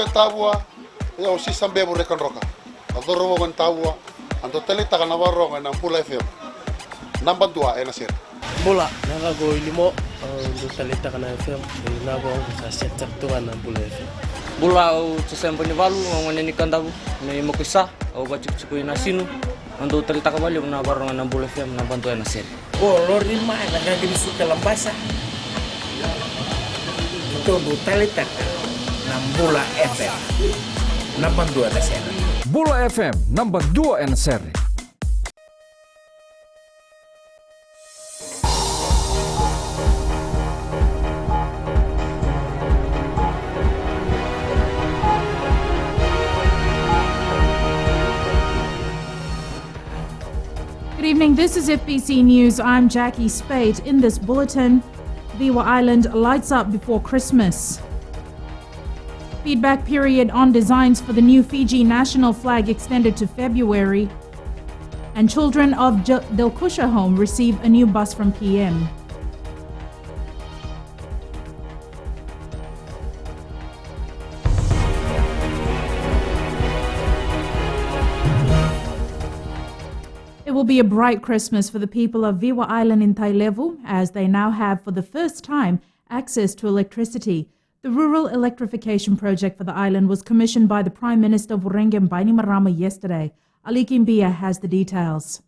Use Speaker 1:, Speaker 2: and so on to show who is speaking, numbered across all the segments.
Speaker 1: e tabua e o si sambe mo rekan roka adoro mo tabua ando tele taka na waronga na Pula FM namba 2 na sir
Speaker 2: Bula nanga go ilimo ando tele taka na FM na go sa sector tunga na Pula FM
Speaker 3: Bula o tsempo ni valu ngone ni kandabu ni mokisa o bachiku ina sinu ando tele taka bali na waronga na Pula FM namba 2 na sir
Speaker 2: o lorima na gagini suka lambasa ando tele taka na Bula FM namba 2 na sir
Speaker 4: Bula FM number 2 na sir.
Speaker 5: Good evening, this is FBC News. I'm Jackie Spade. In this bulletin, Viwa Island lights up before Christmas. Feedback period on designs for the new Fiji national flag extended to February. And children of Delkusha home receive a new bus from PM. It will be a bright Christmas for the people of Viwa Island in Tailevu, as they now have for the first time access to electricity. The rural electrification project for the island was commissioned by the Prime Minister Vurenge Bainimarama yesterday. Ali Kimbia has the details.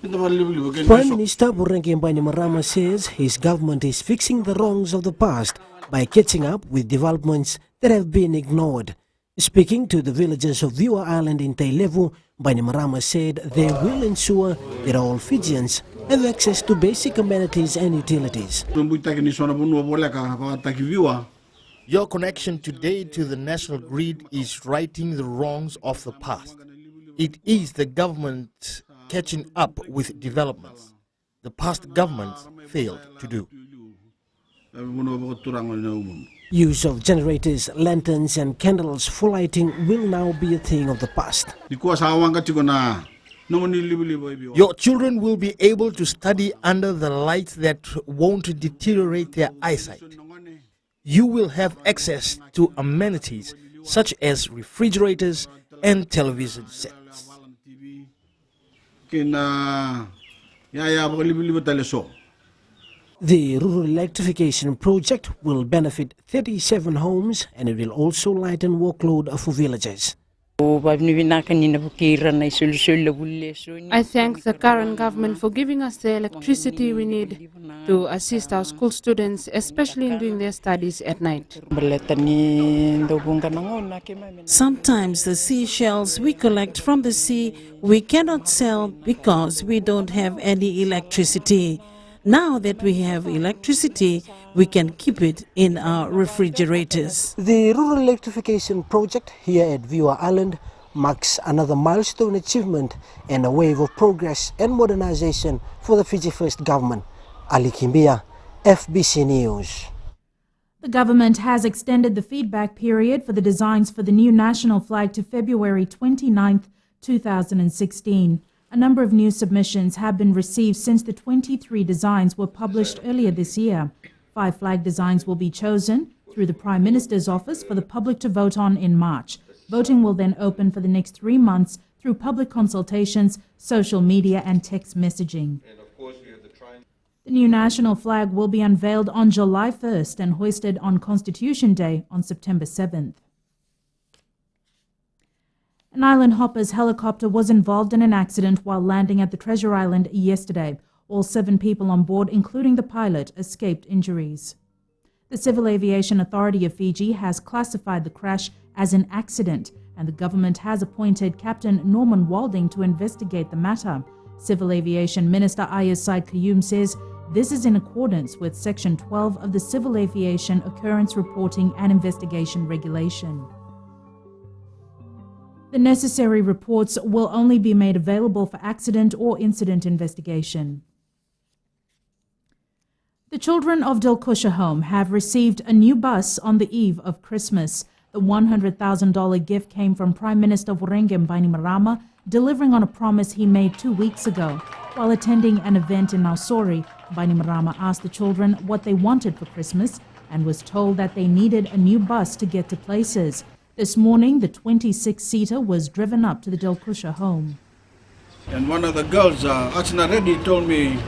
Speaker 6: Prime Minister Vurenge Bainimarama says his government is fixing the wrongs of the past by catching up with developments that have been ignored. Speaking to the villagers of Viwa Island in Tailevu, Bainimarama said they will ensure that all Fijians have access to basic amenities and utilities.
Speaker 7: Your connection today to the national grid is righting the wrongs of the past. It is the government catching up with developments the past governments failed to do.
Speaker 6: Use of generators, lanterns and candles for lighting will now be a thing of the past.
Speaker 7: Your children will be able to study under the lights that won't deteriorate their eyesight. You will have access to amenities such as refrigerators and television sets.
Speaker 6: The rural electrification project will benefit 37 homes and it will also lighten workload for villagers.
Speaker 8: I thank the current government for giving us the electricity we need to assist our school students, especially in doing their studies at night.
Speaker 9: Sometimes the seashells we collect from the sea we cannot sell because we don't have any electricity. Now that we have electricity, we can keep it in our refrigerators.
Speaker 6: The rural electrification project here at Viwa Island marks another milestone achievement and a wave of progress and modernization for the Fiji First government. Ali Kimbia, FBC News.
Speaker 5: The government has extended the feedback period for the designs for the new national flag to February 29, 2016. A number of new submissions have been received since the 23 designs were published earlier this year. 5 flag designs will be chosen through the Prime Minister's office for the public to vote on in March. Voting will then open for the next 3 months through public consultations, social media and text messaging. The new national flag will be unveiled on July 1st and hoisted on Constitution Day on September 7th. An island hopper's helicopter was involved in an accident while landing at the Treasure Island yesterday. All 7 people on board, including the pilot, escaped injuries. The Civil Aviation Authority of Fiji has classified the crash as an accident, and the government has appointed Captain Norman Walding to investigate the matter. Civil Aviation Minister Ayaz Said Qayyum says this is in accordance with Section 12 of the Civil Aviation Occurrence Reporting and Investigation Regulation. The necessary reports will only be made available for accident or incident investigation. The children of Delkusha home have received a new bus on the eve of Christmas. The $100,000 gift came from Prime Minister Vurenge Bainimarama, delivering on a promise he made 2 weeks ago. While attending an event in Nausori, Bainimarama asked the children what they wanted for Christmas and was told that they needed a new bus to get to places. This morning, the 26-seater was driven up to the Delkusha home.
Speaker 10: And one of the girls, Achna Reddy, told me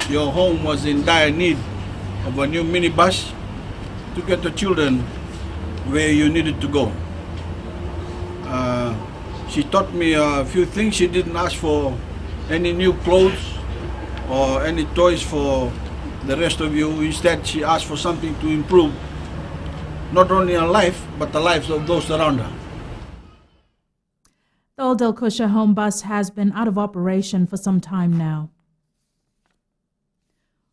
Speaker 10: your home was in dire need of a new minibus to get the children where you needed to go. She taught me a few things. She didn't ask for any new clothes or any toys for the rest of you. Instead, she asked for something to improve not only her life, but the lives of those around her.
Speaker 5: The old Delkusha home bus has been out of operation for some time now.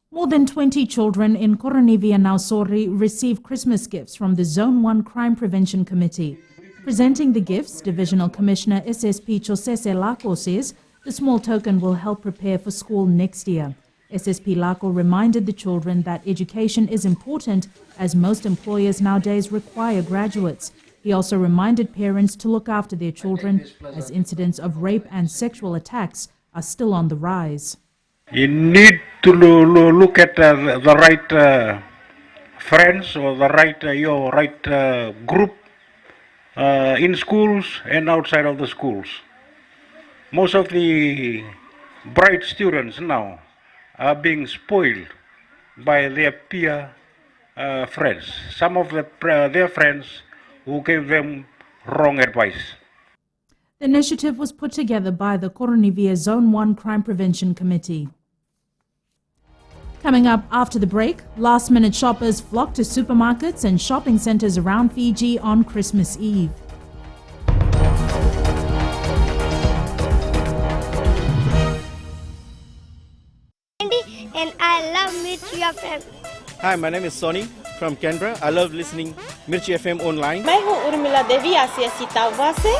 Speaker 5: More than 20 children in Koronivia Nausori received Christmas gifts from the Zone 1 Crime Prevention Committee. Presenting the gifts, Divisional Commissioner SSP Chosese Lako says the small token will help prepare for school next year. SSP Lako reminded the children that education is important as most employers nowadays require graduates. He also reminded parents to look after their children as incidents of rape and sexual attacks are still on the rise.
Speaker 11: You need to look at the right friends or the right group in schools and outside of the schools. Most of the bright students now are being spoiled by their peer friends. Some of their friends who gave them wrong advice.
Speaker 5: The initiative was put together by the Koronivia Zone 1 Crime Prevention Committee. Coming up after the break, last-minute shoppers flock to supermarkets and shopping centres around Fiji on Christmas Eve.
Speaker 12: And I love Mirchi FM.
Speaker 13: Hi, my name is Sonny from Canberra. I love listening Mirchi FM online.
Speaker 14: मैं हूँ उर्मिला देवी आसियासी तावा से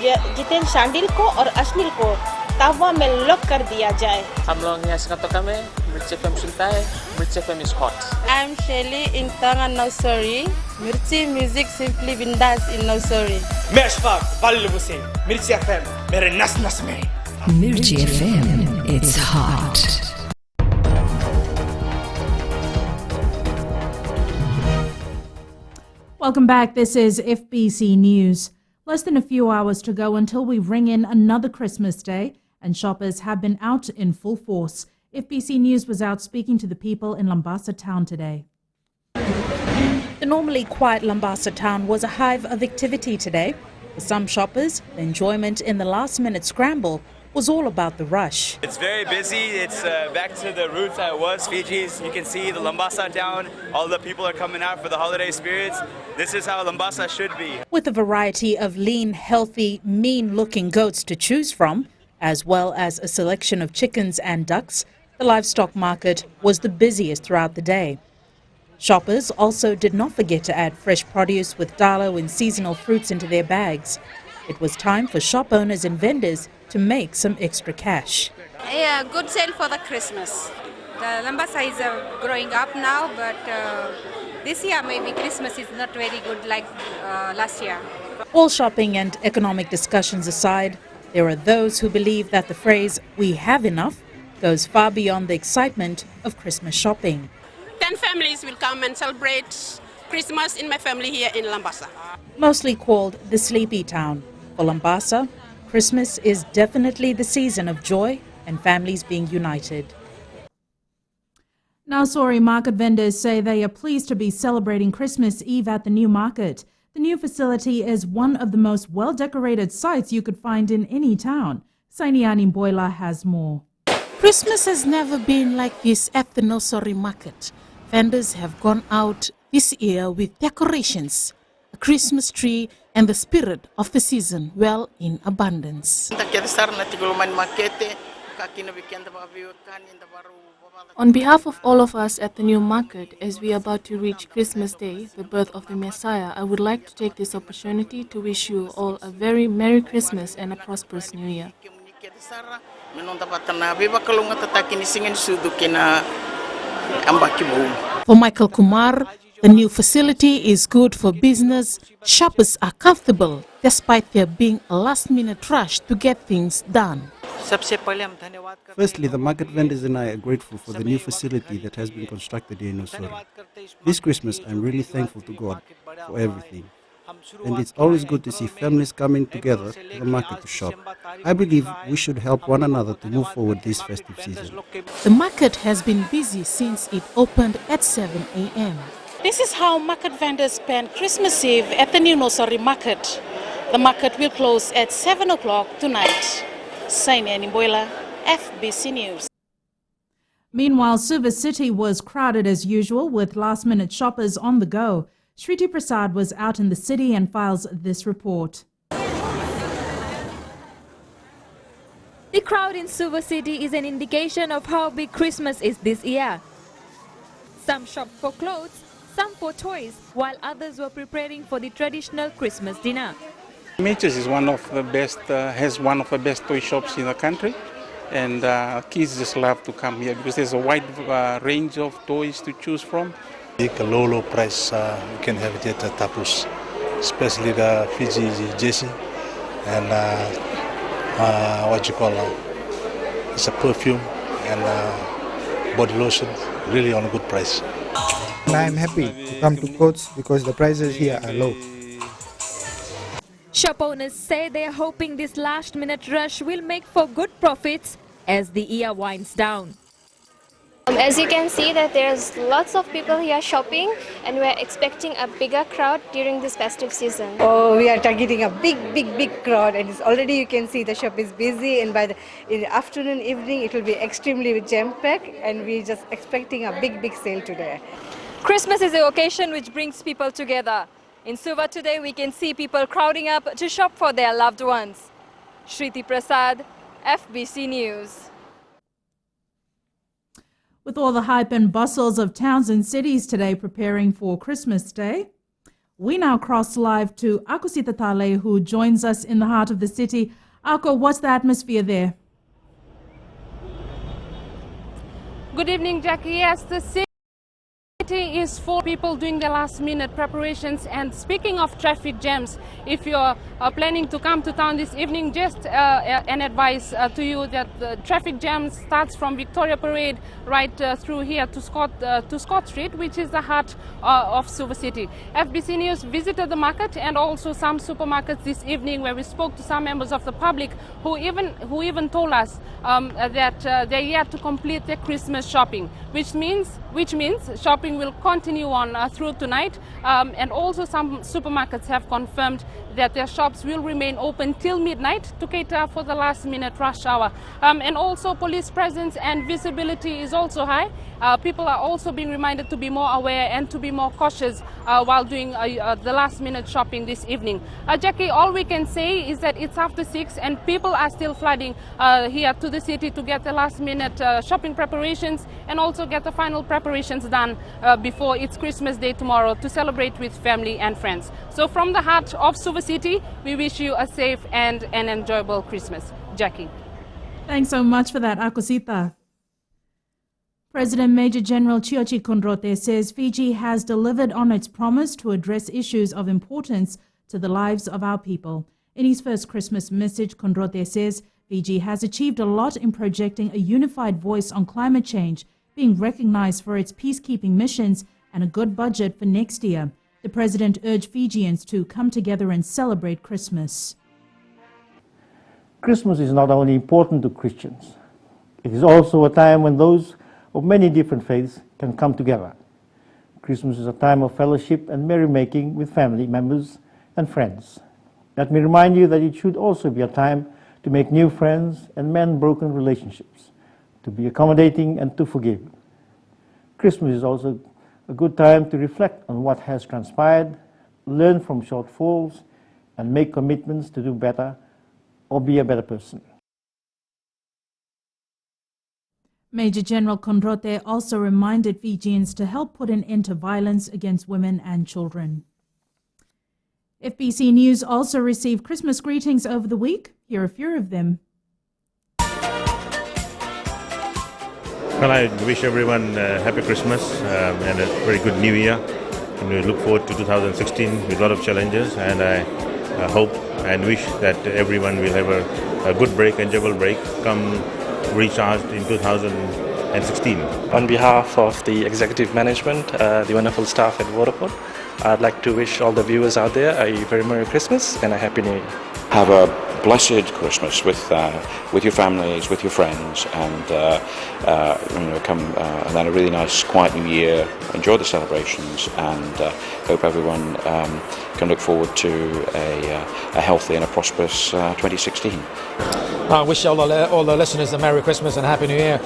Speaker 14: जितेन शांडिल को और अश्निल को तावा में lock कर दिया जाए.
Speaker 3: हम लोग यहाँ से कतो कमे मिर्ची FM सुनता है. मिर्ची FM is hot.
Speaker 14: I'm Shelly in Tanga Nursery. Mirchi music simply bindas in nursery.
Speaker 13: मैं अशफाक बालिलुबु से मिर्ची FM मेरे नस नस में.
Speaker 15: Mirchi FM, it's hot.
Speaker 5: Welcome back. This is FBC News. Less than a few hours to go until we ring in another Christmas day, and shoppers have been out in full force. FBC News was out speaking to the people in Lambasa town today. The normally quiet Lambasa town was a hive of activity today. For some shoppers, the enjoyment in the last-minute scramble was all about the rush.
Speaker 16: It's very busy. It's back to the roots that it was, Fiji's. You can see the Lambasa town. All the people are coming out for the holiday spirits. This is how Lambasa should be.
Speaker 5: With a variety of lean, healthy, mean-looking goats to choose from, as well as a selection of chickens and ducks, the livestock market was the busiest throughout the day. Shoppers also did not forget to add fresh produce with dalo and seasonal fruits into their bags. It was time for shop owners and vendors to make some extra cash.
Speaker 17: Yeah, good sale for the Christmas. The Lambasa is growing up now, but this year maybe Christmas is not very good like last year.
Speaker 5: All shopping and economic discussions aside, there are those who believe that the phrase, "we have enough," goes far beyond the excitement of Christmas shopping.
Speaker 18: 10 families will come and celebrate Christmas in my family here in Lambasa.
Speaker 5: Mostly called the Sleepy Town. For Lambasa, Christmas is definitely the season of joy and families being united. Nausori market vendors say they are pleased to be celebrating Christmas Eve at the new market. The new facility is one of the most well-decorated sites you could find in any town. Sainiani Boila has more.
Speaker 9: Christmas has never been like this at the Nausori market. Vendors have gone out this year with decorations, a Christmas tree, and the spirit of the season well in abundance.
Speaker 19: On behalf of all of us at the new market, as we are about to reach Christmas Day, the birth of the Messiah, I would like to take this opportunity to wish you all a very Merry Christmas and a prosperous New Year.
Speaker 9: For Michael Kumar, the new facility is good for business. Shoppers are comfortable despite there being a last-minute rush to get things done.
Speaker 20: Firstly, the market vendors and I are grateful for the new facility that has been constructed here in Nausori. This Christmas, I'm really thankful to God for everything. and it's always good to see families coming together to the market to shop. I believe we should help one another to move forward this festive season.
Speaker 19: The market has been busy since it opened at 7 a.m.
Speaker 14: This is how market vendors spend Christmas Eve at the new Nosari market. The market will close at 7 o'clock tonight. Saini Nimboila, FBC News.
Speaker 5: Meanwhile, Suva City was crowded as usual with last-minute shoppers on the go. Shriti Prasad was out in the city and files this report.
Speaker 21: The crowd in Suva City is an indication of how big Christmas is this year. Some shopped for clothes, some for toys, while others were preparing for the traditional Christmas dinner.
Speaker 22: Mitchell's is one of the best, has one of the best toy shops in the country, and kids just love to come here because there's a wide range of toys to choose from.
Speaker 23: A low price, you can have it at Tapus, especially the Fiji Jesse and it's a perfume and body lotion, really on a good price.
Speaker 24: I'm happy to come to Coats because the prices here are low.
Speaker 21: Shop owners say they are hoping this last-minute rush will make for good profits as the year winds down.
Speaker 25: As you can see that there's lots of people here shopping, and we're expecting a bigger crowd during this festive season.
Speaker 26: Oh, we are targeting a big crowd, and it's already you can see the shop is busy, and in the afternoon, evening it will be extremely jam-packed, and we're just expecting a big sale today.
Speaker 21: Christmas is the occasion which brings people together. In Suva today, we can see people crowding up to shop for their loved ones. Shriti Prasad, FBC News.
Speaker 5: With all the hype and bustles of towns and cities today preparing for Christmas Day, we now cross live to Ako Sitatale, who joins us in the heart of the city. Ako, what's the atmosphere there?
Speaker 8: Good evening, Jackie. Yes, the city is for people doing the last-minute preparations. And speaking of traffic jams, if you're planning to come to town this evening, just an advice to you that the traffic jam starts from Victoria Parade right through here to Scott Street, which is the heart of Suva City. FBC News visited the market and also some supermarkets this evening, where we spoke to some members of the public who even told us that they're yet to complete their Christmas shopping, which means shopping will continue on through tonight, and also some supermarkets have confirmed that their shops will remain open till midnight to cater for the last-minute rush hour. And also police presence and visibility is also high. People are also being reminded to be more aware and to be more cautious while doing the last-minute shopping this evening. Jackie, all we can say is that it's after 6 and people are still flooding here to the city to get the last-minute shopping preparations and also get the final preparations done before it's Christmas Day tomorrow to celebrate with family and friends. So from the heart of Suva City, we wish you a safe and an enjoyable Christmas. Jackie.
Speaker 5: Thanks so much for that, Akosita. President Major General Chiochi Kondote says Fiji has delivered on its promise to address issues of importance to the lives of our people. In his first Christmas message, Kondote says Fiji has achieved a lot in projecting a unified voice on climate change, being recognized for its peacekeeping missions and a good budget for next year. The president urged Fijians to come together and celebrate Christmas.
Speaker 27: Christmas is not only important to Christians, it is also a time when those of many different faiths can come together. Christmas is a time of fellowship and merrymaking with family members and friends. Let me remind you that it should also be a time to make new friends and mend broken relationships, to be accommodating and to forgive. Christmas is also a good time to reflect on what has transpired, learn from shortfalls, and make commitments to do better or be a better person.
Speaker 5: Major General Kondote also reminded Fijians to help put an end to violence against women and children. FBC News also received Christmas greetings over the week. Here are a few of them.
Speaker 28: Well, I wish everyone a happy Christmas and a very good New Year. And we look forward to 2016 with a lot of challenges, and I hope and wish that everyone will have a good break, enjoyable break, come recharged in 2016.
Speaker 29: On behalf of the executive management, the wonderful staff at Vodafone,
Speaker 1: I'd like to wish all the viewers out there a very Merry Christmas and a Happy New Year.
Speaker 2: Have a blessed Christmas with your families, with your friends, and and then a really nice, quiet New Year. Enjoy the celebrations, and hope everyone can look forward to a healthy and a prosperous 2016.
Speaker 4: I wish all the listeners a Merry Christmas and Happy New Year.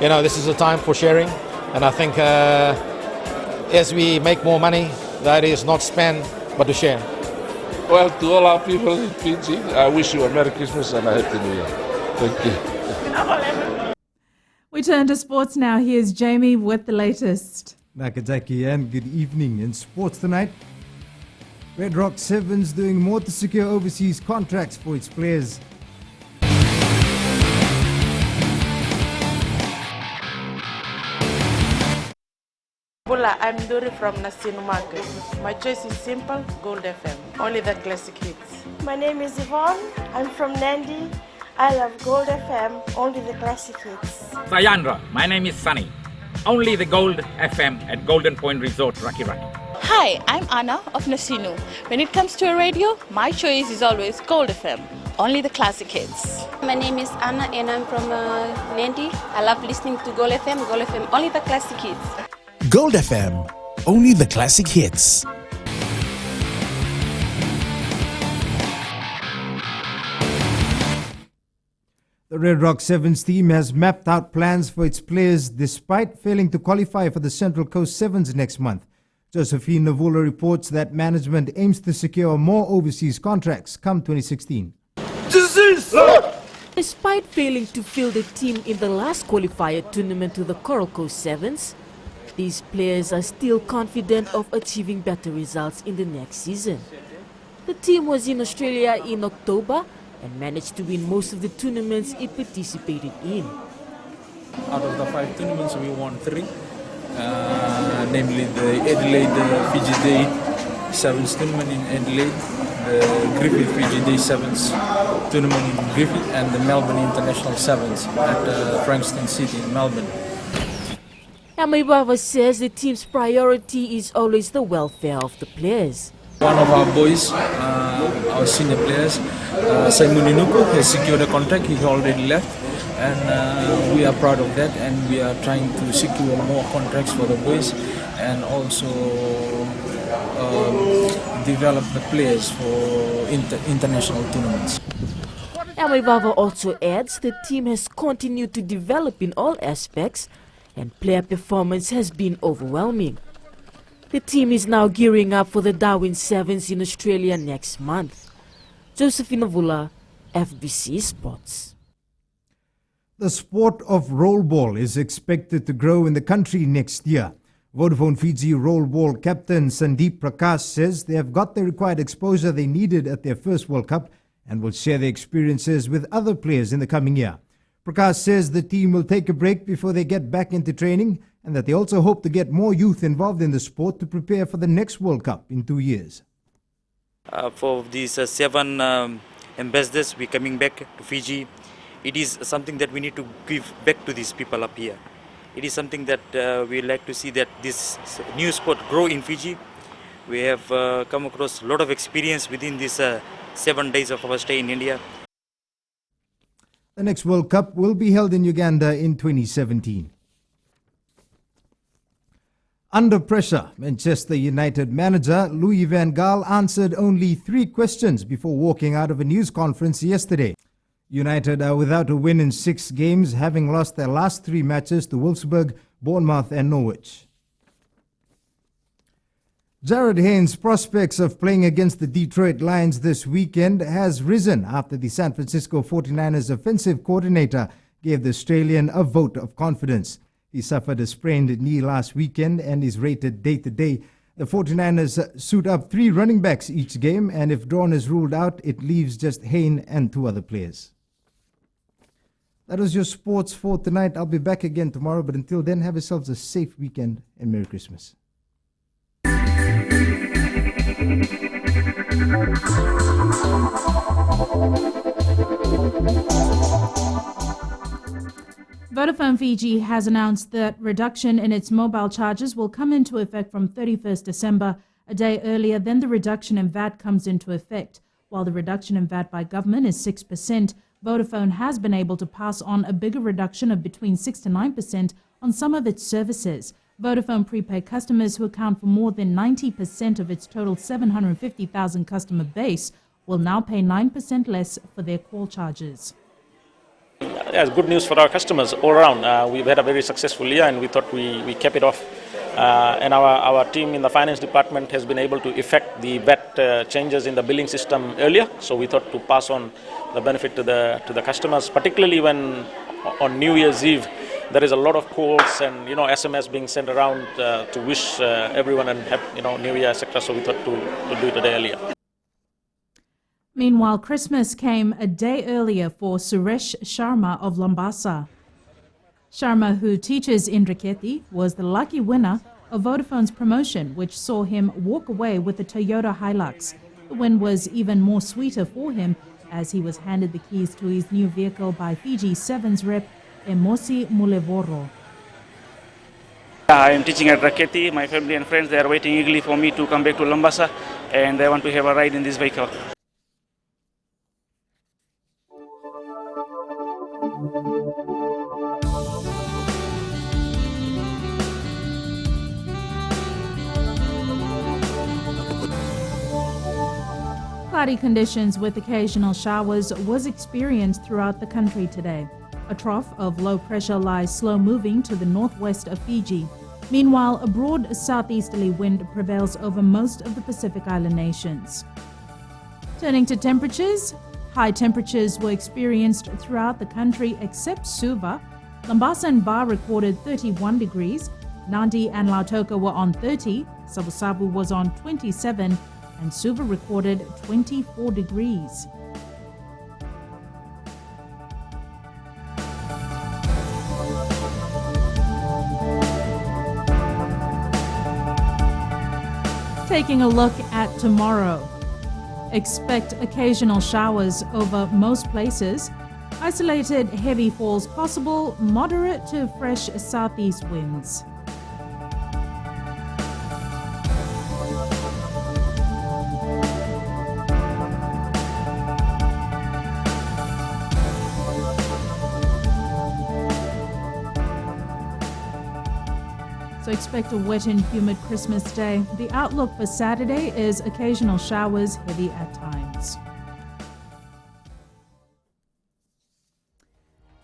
Speaker 4: You know, this is a time for sharing, and I think as we make more money, the idea is not spend but to share.
Speaker 6: Well, to all our people in Fiji, I wish you a Merry Christmas and a Happy New Year. Thank you.
Speaker 5: We turn to sports now. Here's Jamie with the latest.
Speaker 7: Nakazaki and good evening. In sports tonight, Red Rock Sevens doing more to secure overseas contracts for its players.
Speaker 10: I'm Dori from Nasinu Market. My choice is simple, Gold FM. Only the classic hits.
Speaker 11: My name is Yvonne. I'm from Nandi. I love Gold FM, only the classic hits.
Speaker 12: Sayandra, my name is Sunny. Only the Gold FM at Golden Point Resort, Raki Raki.
Speaker 29: Hi, I'm Anna of Nasinu. When it comes to a radio, my choice is always Gold FM, only the classic hits.
Speaker 11: My name is Anna and I'm from Nandi. I love listening to Gold FM, only the classic hits.
Speaker 30: Gold FM, only the classic hits.
Speaker 7: The Red Rock Sevens team has mapped out plans for its players despite failing to qualify for the Central Coast Sevens next month. Josephine Navula reports that management aims to secure more overseas contracts come 2016.
Speaker 31: Despite failing to field the team in the last qualifier tournament to the Coral Coast Sevens, these players are still confident of achieving better results in the next season. The team was in Australia in October and managed to win most of the tournaments it participated in.
Speaker 32: Out of the 5 tournaments, we won 3, namely the Adelaide Fiji Day Sevens tournament in Adelaide, the Griffith Fiji Day Sevens tournament in Griffith, and the Melbourne International Sevens at Frankston City in Melbourne.
Speaker 31: Amaibava says the team's priority is always the welfare of the players.
Speaker 32: One of our boys, our senior players, Simon Inuko, has secured a contract. He already left, and we are proud of that, and we are trying to secure more contracts for the boys and also develop the players for international tournaments.
Speaker 31: Amaibava also adds the team has continued to develop in all aspects and player performance has been overwhelming. The team is now gearing up for the Darwin Sevens in Australia next month. Josephine Navula, FBC Sports.
Speaker 7: The sport of rollball is expected to grow in the country next year. Vodafone Fiji rollball captain Sandeep Prakash says they have got the required exposure they needed at their first World Cup and will share their experiences with other players in the coming year. Prakash says the team will take a break before they get back into training and that they also hope to get more youth involved in the sport to prepare for the next World Cup in 2 years.
Speaker 33: For these 7 ambassadors, we're coming back to Fiji. It is something that we need to give back to these people up here. It is something that we like to see that this new sport grow in Fiji. We have come across a lot of experience within these 7 days of our stay in India.
Speaker 7: The next World Cup will be held in Uganda in 2017. Under pressure, Manchester United manager Louis van Gaal answered only 3 questions before walking out of a news conference yesterday. United are without a win in 6 games, having lost their last 3 matches to Wolfsburg, Bournemouth and Norwich. Jared Haynes' prospects of playing against the Detroit Lions this weekend has risen after the San Francisco 49ers offensive coordinator gave the Australian a vote of confidence. He suffered a sprained knee last weekend and is rated day-to-day. The 49ers suit up 3 running backs each game, and if Dawn is ruled out, it leaves just Haynes and 2 other players. That was your sports for tonight. I'll be back again tomorrow, but until then, have yourselves a safe weekend and Merry Christmas.
Speaker 5: Vodafone Fiji has announced that reduction in its mobile charges will come into effect from 31st December, a day earlier than the reduction in VAT comes into effect. While the reduction in VAT by government is 6%, Vodafone has been able to pass on a bigger reduction of between 6 to 9% on some of its services. Vodafone prepaid customers, who account for more than 90% of its total 750,000 customer base, will now pay 9% less for their call charges.
Speaker 3: Yeah, it's good news for our customers all around. We've had a very successful year and we thought we kept it off. And our team in the finance department has been able to effect the VAT changes in the billing system earlier. So we thought to pass on the benefit to the customers, particularly when on New Year's Eve there is a lot of calls and SMS being sent around to wish everyone and New Year, etc. So we thought to do it a day earlier.
Speaker 5: Meanwhile, Christmas came a day earlier for Suresh Sharma of Lambasa. Sharma, who teaches in Raketi, was the lucky winner of Vodafone's promotion, which saw him walk away with the Toyota Hilux. The win was even more sweeter for him as he was handed the keys to his new vehicle by Fiji 7's rep, Emosi Mulevoro.
Speaker 9: I am teaching at Raketi. My family and friends, they are waiting eagerly for me to come back to Lambasa, and they want to have a ride in this vehicle.
Speaker 5: Cloudy conditions with occasional showers was experienced throughout the country today. A trough of low pressure lies slow moving to the northwest of Fiji. Meanwhile, a broad southeasterly wind prevails over most of the Pacific Island nations. Turning to temperatures, high temperatures were experienced throughout the country except Suva. Lambasa and Ba recorded 31 degrees. Nandi and Lautoka were on 30. Savusavu was on 27. And Suva recorded 24 degrees. Taking a look at tomorrow. Expect occasional showers over most places. Isolated heavy falls possible, moderate to fresh southeast winds. So expect a wet and humid Christmas day. The outlook for Saturday is occasional showers, heavy at times.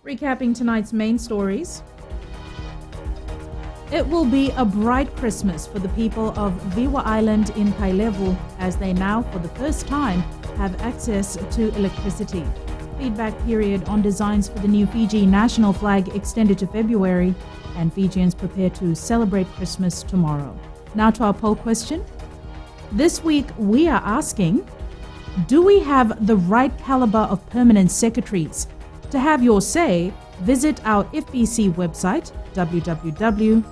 Speaker 5: Recapping tonight's main stories. It will be a bright Christmas for the people of Viwa Island in Kailevu as they now, for the first time, have access to electricity. Feedback period on designs for the new Fiji national flag extended to February, and Fijians prepare to celebrate Christmas tomorrow. Now to our poll question. This week we are asking, do we have the right caliber of permanent secretaries? To have your say, visit our FBC website, www.fbc.com.fj.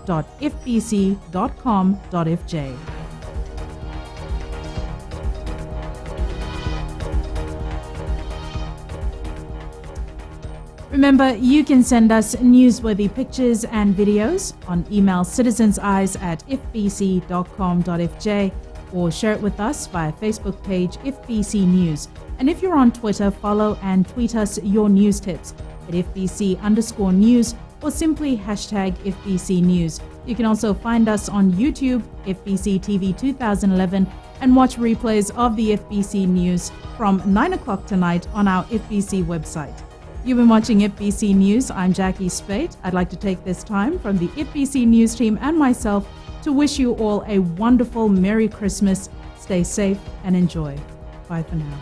Speaker 5: Remember, you can send us newsworthy pictures and videos on email citizenseyes@fbc.com.fj or share it with us via Facebook page FBC News. And if you're on Twitter, follow and tweet us your news tips at FBC_news or simply hashtag FBC News. You can also find us on YouTube, FBC TV 2011, and watch replays of the FBC News from 9 o'clock tonight on our FBC website. You've been watching FBC News. I'm Jackie Spate. I'd like to take this time from the FBC News team and myself to wish you all a wonderful Merry Christmas. Stay safe and enjoy. Bye for now.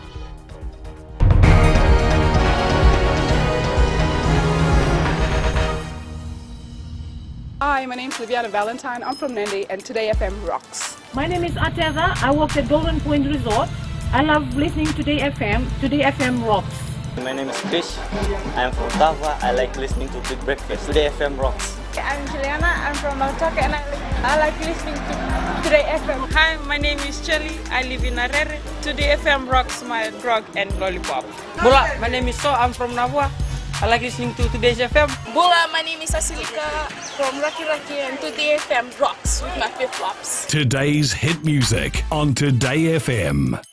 Speaker 13: Hi, my name's Liviana Valentine. I'm from Nandi and Today FM rocks.
Speaker 14: My name is Ateza. I work at Golden Point Resort. I love listening to Today FM. Today FM rocks.
Speaker 15: My name is Krish. I'm from Tava. I like listening to Big Breakfast. Today FM rocks.
Speaker 16: I'm Juliana. I'm from Lautoka and I like listening to Today FM.
Speaker 17: Hi, my name is Chelly. I live in Arere. Today FM rocks my grog and lollipop.
Speaker 18: Mula, my name is So. I'm from Navua. I like listening to Today's FM.
Speaker 16: Bula, my name is Asilika from Raki Raki, and Today FM rocks with my flip-flops.
Speaker 30: Today's hit music on Today FM.